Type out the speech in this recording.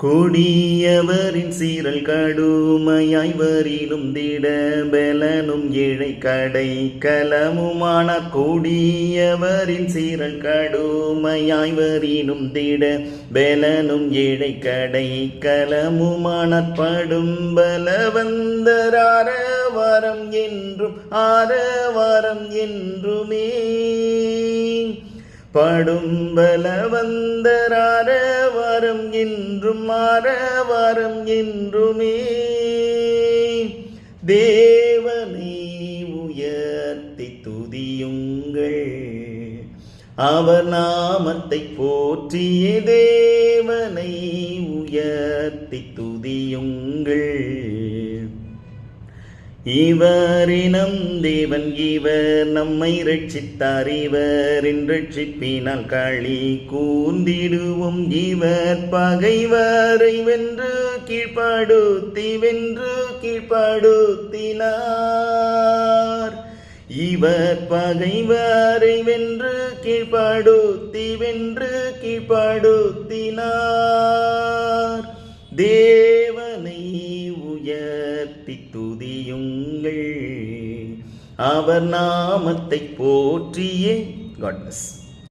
கொடியவரின் சீரல் கடுமையாய் வரினும் திட பெலனும் ஏழை கடை கலமுமான கொடியவரின் சீரல் கடுமையாய் வரினும் திட பெலனும் ஏழை கடை கலமுமான படும் பலவந்தரார வரம் என்றும் ஆரவாரம் என்றுமே படும் பலவந்தரார வரம் என்றும் ஆரவாரம் என்றுமே தேவனை உயர்த்தி துதியுங்கள் அவர் நாமத்தை போற்றிய தேவனை உயர்த்தி துதியுங்கள் இவரினம் தேவன் இவர் நம்மை ரட்சித்தார் இவரின் ரட்சிப்பினால் களி கூர்ந்திடுவோம் இவர் பகைவரை வென்று கீழ்ப்படுத்தினார் இவர் பகைவரை வென்று கீழ்ப்படுத்தினார் தேவனை உயர்த்தி துதியுங்கள் அவர் நாமத்தை போற்றியே. God bless.